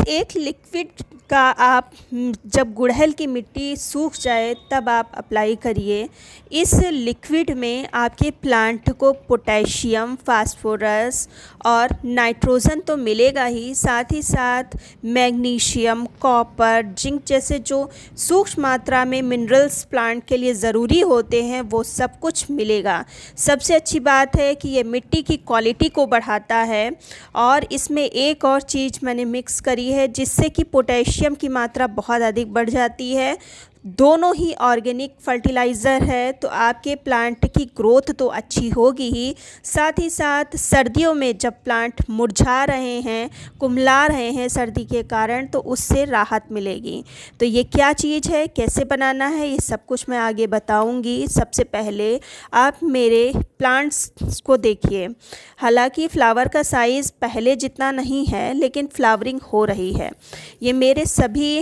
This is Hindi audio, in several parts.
एक लिक्विड का आप जब गुड़हल की मिट्टी सूख जाए तब आप अप्लाई करिए। इस लिक्विड में आपके प्लांट को पोटेशियम, फास्फोरस और नाइट्रोजन तो मिलेगा ही, साथ ही साथ मैग्नीशियम, कॉपर, जिंक जैसे जो सूक्ष्म मात्रा में मिनरल्स प्लांट के लिए ज़रूरी होते हैं वो सब कुछ मिलेगा। सबसे अच्छी बात है कि ये मिट्टी की क्वालिटी को बढ़ाता है। और इसमें एक और चीज़ मैंने मिक्स करी है जिससे कि पोटेशियम की मात्रा बहुत अधिक बढ़ जाती है। दोनों ही ऑर्गेनिक फर्टिलाइज़र है तो आपके प्लांट की ग्रोथ तो अच्छी होगी ही, साथ ही साथ सर्दियों में जब प्लांट मुरझा रहे हैं, कुम्हला रहे हैं सर्दी के कारण, तो उससे राहत मिलेगी। तो ये क्या चीज़ है, कैसे बनाना है, ये सब कुछ मैं आगे बताऊंगी। सबसे पहले आप मेरे प्लांट्स को देखिए। हालांकि फ्लावर का साइज़ पहले जितना नहीं है लेकिन फ्लावरिंग हो रही है। ये मेरे सभी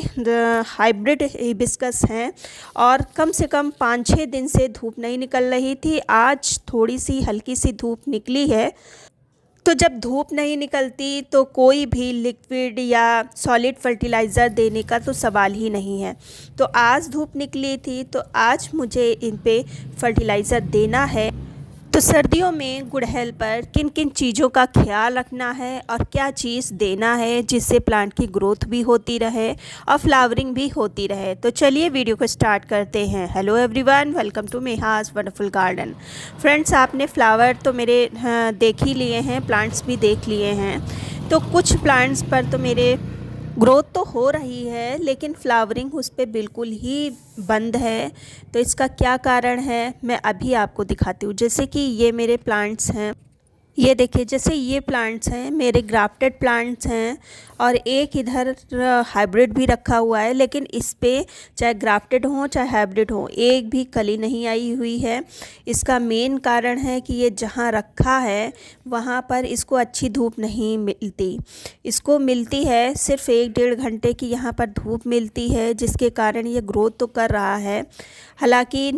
हाइब्रिड हिबिस्कस हैं और कम से कम 5-6 दिन से धूप नहीं निकल रही थी। आज थोड़ी सी हल्की सी धूप निकली है। तो जब धूप नहीं निकलती तो कोई भी लिक्विड या सॉलिड फर्टिलाइज़र देने का तो सवाल ही नहीं है। तो आज धूप निकली थी तो आज मुझे इन पे फर्टिलाइज़र देना है। तो सर्दियों में गुड़हल पर किन किन चीज़ों का ख्याल रखना है और क्या चीज़ देना है जिससे प्लांट की ग्रोथ भी होती रहे और फ्लावरिंग भी होती रहे। तो चलिए वीडियो को स्टार्ट करते हैं। Hello everyone, welcome to Meha's wonderful garden. Friends, आपने फ्लावर तो मेरे देख ही लिए हैं, प्लांट्स भी देख लिए हैं। तो कुछ प्लांट्स पर तो मेरे ग्रोथ तो हो रही है लेकिन फ्लावरिंग उस पर बिल्कुल ही बंद है। तो इसका क्या कारण है मैं अभी आपको दिखाती हूँ। जैसे कि ये मेरे प्लांट्स हैं, ये देखिए, जैसे ये प्लांट्स हैं मेरे ग्राफ्टेड प्लांट्स हैं और एक इधर हाइब्रिड भी रखा हुआ है, लेकिन इस पे चाहे ग्राफ्टेड हो चाहे हाइब्रिड हो एक भी कली नहीं आई हुई है। इसका मेन कारण है कि ये जहाँ रखा है वहाँ पर इसको अच्छी धूप नहीं मिलती। इसको मिलती है सिर्फ 1-1.5 घंटे की यहाँ पर धूप मिलती है, जिसके कारण ये ग्रोथ तो कर रहा है। हालांकि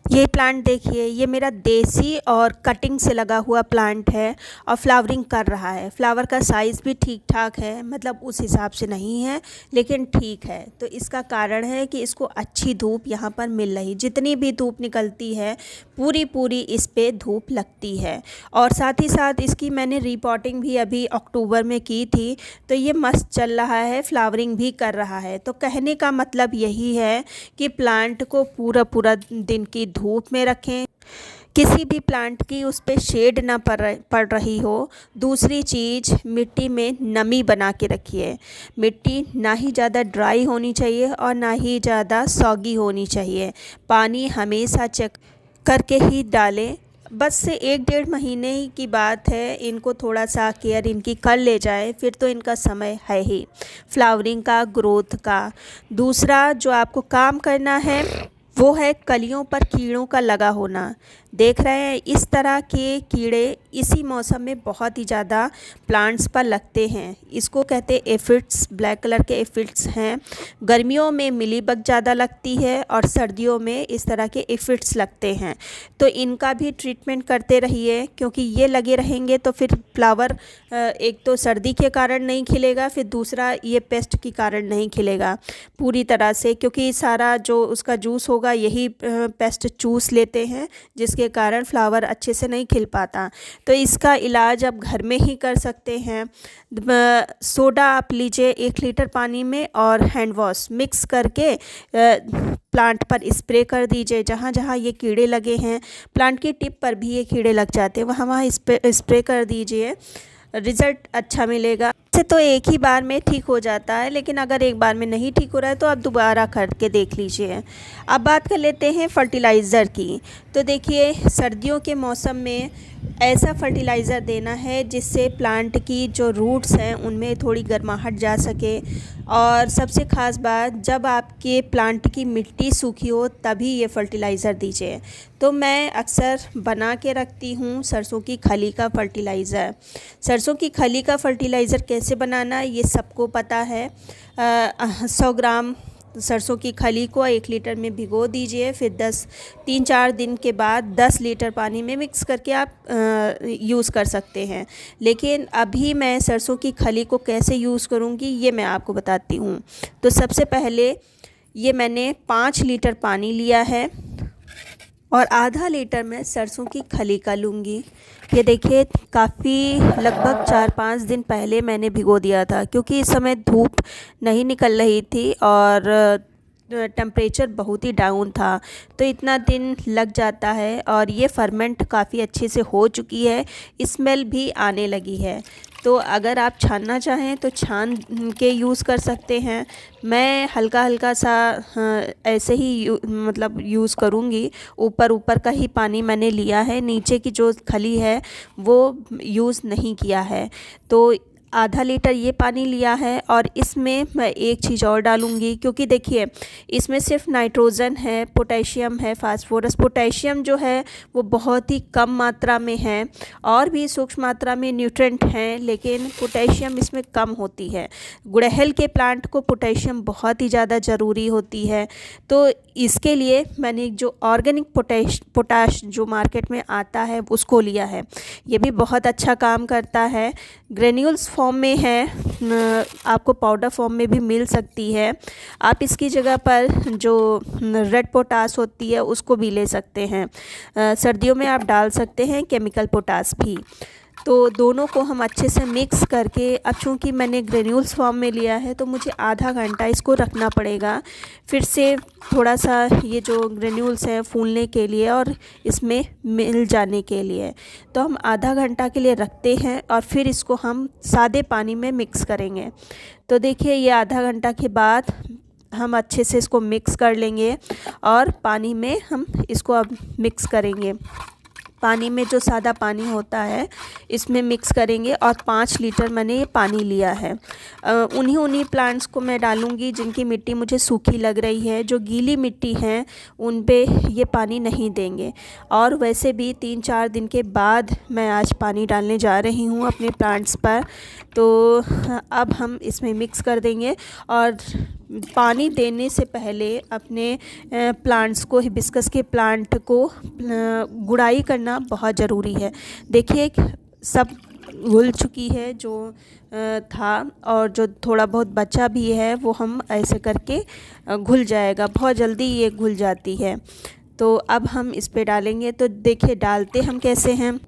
ये प्लांट देखिए, ये मेरा देसी और कटिंग से लगा हुआ प्लांट है और फ्लावरिंग कर रहा है। फ्लावर का साइज़ भी ठीक ठाक है, मतलब उस हिसाब से नहीं है लेकिन ठीक है। तो इसका कारण है कि इसको अच्छी धूप यहाँ पर मिल रही, जितनी भी धूप निकलती है पूरी इस पे धूप लगती है। और साथ ही साथ इसकी मैंने रिपोर्टिंग भी अभी अक्टूबर में की थी। तो ये मस्त चल रहा है, फ्लावरिंग भी कर रहा है। तो कहने का मतलब यही है कि प्लांट को पूरा दिन की धूप में रखें, किसी भी प्लांट की उस पर शेड ना पड़ रही हो। दूसरी चीज़, मिट्टी में नमी बना के रखिए। मिट्टी ना ही ज़्यादा ड्राई होनी चाहिए और ना ही ज़्यादा सॉगी होनी चाहिए। पानी हमेशा चेक करके ही डालें। बस से 1-1.5 महीने की बात है, इनको थोड़ा सा केयर इनकी कर ले जाए फिर तो इनका समय है ही फ्लावरिंग का, ग्रोथ का। दूसरा जो आपको काम करना है वो है कलियों पर कीड़ों का लगा होना। देख रहे हैं इस तरह के कीड़े इसी मौसम में बहुत ही ज़्यादा प्लांट्स पर लगते हैं। इसको कहते हैं एफिड्स, ब्लैक कलर के एफिड्स हैं। गर्मियों में मिलीबग ज़्यादा लगती है और सर्दियों में इस तरह के एफिड्स लगते हैं। तो इनका भी ट्रीटमेंट करते रहिए, क्योंकि ये लगे रहेंगे तो फिर फ्लावर एक तो सर्दी के कारण नहीं खिलेगा, फिर दूसरा ये पेस्ट के कारण नहीं खिलेगा पूरी तरह से, क्योंकि सारा जो उसका जूस होगा यही पेस्ट चूस लेते हैं, जिसके कारण फ्लावर अच्छे से नहीं खिल पाता। तो इसका इलाज आप घर में ही कर सकते हैं। सोडा आप लीजिए 1 लीटर पानी में और हैंड वॉश मिक्स करके प्लांट पर स्प्रे कर दीजिए। जहाँ जहाँ ये कीड़े लगे हैं, प्लांट की टिप पर भी ये कीड़े लग जाते हैं, वहाँ वहाँ स्प्रे कर दीजिए, रिज़ल्ट अच्छा मिलेगा। से तो एक ही बार में ठीक हो जाता है, लेकिन अगर एक बार में नहीं ठीक हो रहा है तो आप दोबारा करके देख लीजिए। अब बात कर लेते हैं फर्टिलाइज़र की। तो देखिए, सर्दियों के मौसम में ऐसा फर्टिलाइज़र देना है जिससे प्लांट की जो रूट्स हैं उनमें थोड़ी गर्माहट जा सके। और सबसे ख़ास बात, जब आपके प्लांट की मिट्टी सूखी हो तभी ये फर्टिलाइज़र दीजिए। तो मैं अक्सर बना के रखती हूँ सरसों की खली का फर्टिलाइज़र। सरसों की खली का फर्टिलाइज़र कैसे बनाना ये सबको पता है। 100 ग्राम सरसों की खली को 1 लीटर में भिगो दीजिए। फिर 3-4 दिन के बाद 10 लीटर पानी में मिक्स करके आप यूज़ कर सकते हैं। लेकिन अभी मैं सरसों की खली को कैसे यूज़ करूँगी ये मैं आपको बताती हूँ। तो सबसे पहले ये मैंने 5 लीटर पानी लिया है और आधा लीटर मैं सरसों की खली का लूँगी। ये देखिए काफ़ी लगभग 4-5 दिन पहले मैंने भिगो दिया था, क्योंकि इस समय धूप नहीं निकल रही थी और टेम्परेचर बहुत ही डाउन था, तो इतना दिन लग जाता है। और ये फर्मेंट काफ़ी अच्छे से हो चुकी है, स्मेल भी आने लगी है। तो अगर आप छानना चाहें तो छान के यूज़ कर सकते हैं। मैं हल्का हल्का सा ऐसे ही मतलब यूज़ करूँगी। ऊपर का ही पानी मैंने लिया है, नीचे की जो खली है वो यूज़ नहीं किया है। तो आधा लीटर ये पानी लिया है और इसमें मैं एक चीज़ और डालूँगी, क्योंकि देखिए इसमें सिर्फ नाइट्रोजन है, पोटेशियम है, फास्फोरस। पोटेशियम जो है वो बहुत ही कम मात्रा में है, और भी सूक्ष्म मात्रा में न्यूट्रेंट हैं, लेकिन पोटेशियम इसमें कम होती है। गुड़हल के प्लांट को पोटेशियम बहुत ही ज़्यादा ज़रूरी होती है। तो इसके लिए मैंने जो ऑर्गेनिक पोटाश जो मार्केट में आता है उसको लिया है। ये भी बहुत अच्छा काम करता है। ग्रेन्यूल्स फॉर्म में है, आपको पाउडर फॉर्म में भी मिल सकती है। आप इसकी जगह पर जो रेड पोटाश होती है उसको भी ले सकते हैं। सर्दियों में आप डाल सकते हैं केमिकल पोटाश भी। तो दोनों को हम अच्छे से मिक्स करके, अब चूँकि मैंने ग्रेन्यूल्स फॉर्म में लिया है तो मुझे आधा घंटा इसको रखना पड़ेगा, फिर से थोड़ा सा ये जो ग्रेन्यूल्स है फूलने के लिए और इसमें मिल जाने के लिए। तो हम आधा घंटा के लिए रखते हैं और फिर इसको हम सादे पानी में मिक्स करेंगे। तो देखिए ये आधा घंटा के बाद हम अच्छे से इसको मिक्स कर लेंगे और पानी में हम इसको अब मिक्स करेंगे। पानी में जो सादा पानी होता है इसमें मिक्स करेंगे और 5 लीटर मैंने ये पानी लिया है। उन्हीं प्लांट्स को मैं डालूँगी जिनकी मिट्टी मुझे सूखी लग रही है। जो गीली मिट्टी है उन पे ये पानी नहीं देंगे। और वैसे भी 3-4 दिन के बाद मैं आज पानी डालने जा रही हूँ अपने प्लांट्स पर। तो अब हम इसमें मिक्स कर देंगे और पानी देने से पहले अपने प्लांट्स को, हिबिस्कस के प्लांट को गुड़ाई करना बहुत ज़रूरी है। देखिए सब घुल चुकी है जो था, और जो थोड़ा बहुत बचा भी है वो हम ऐसे करके घुल जाएगा, बहुत जल्दी ये घुल जाती है। तो अब हम इस पे डालेंगे। तो देखिए डालते हम कैसे हैं।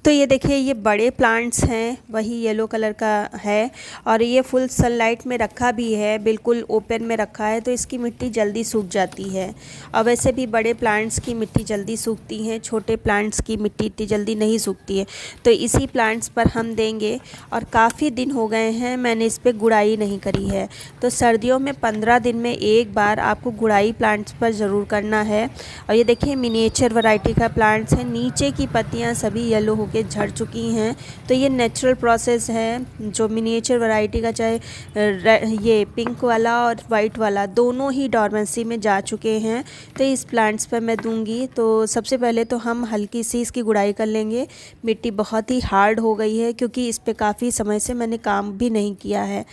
तो ये देखिए ये बड़े प्लांट्स हैं, वही येलो कलर का है और ये फुल सनलाइट में रखा भी है, बिल्कुल ओपन में रखा है, तो इसकी मिट्टी जल्दी सूख जाती है। और वैसे भी बड़े प्लांट्स की मिट्टी जल्दी सूखती हैं, छोटे प्लांट्स की मिट्टी इतनी जल्दी नहीं सूखती है। तो इसी प्लांट्स पर हम देंगे। और काफ़ी दिन हो गए हैं मैंने इस पर गुड़ाई नहीं करी है, तो सर्दियों में 15 दिन में एक बार आपको गुड़ाई प्लांट्स पर ज़रूर करना है। और ये देखिए मिनिएचर वैरायटी का प्लांट्स है, नीचे की पत्तियाँ सभी येलो होकर झड़ चुकी हैं। तो ये नेचुरल प्रोसेस है। जो मिनिएचर वैरायटी का, चाहे ये पिंक वाला और वाइट वाला, दोनों ही डॉर्मेंसी में जा चुके हैं। तो इस प्लांट्स पर मैं दूंगी। तो सबसे पहले तो हम हल्की सी इसकी गुड़ाई कर लेंगे। मिट्टी बहुत ही हार्ड हो गई है क्योंकि इस पे काफ़ी समय से मैंने काम भी नहीं किया है।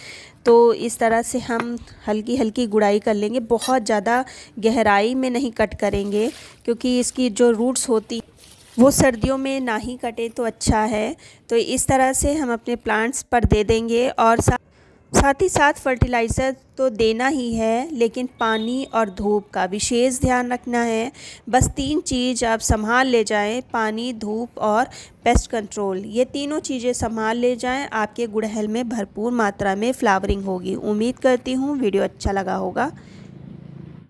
तो इस तरह से हम हल्की हल्की गुड़ाई कर लेंगे, बहुत ज़्यादा गहराई में नहीं कट करेंगे, क्योंकि इसकी जो रूट्स होती वो सर्दियों में ना ही कटे तो अच्छा है। तो इस तरह से हम अपने प्लांट्स पर दे देंगे। और साथ ही साथ फर्टिलाइज़र तो देना ही है, लेकिन पानी और धूप का विशेष ध्यान रखना है। बस 3 चीज़ आप संभाल ले जाएं, पानी, धूप और पेस्ट कंट्रोल। ये तीनों चीज़ें संभाल ले जाएं, आपके गुड़हल में भरपूर मात्रा में फ्लावरिंग होगी। उम्मीद करती हूँ वीडियो अच्छा लगा होगा।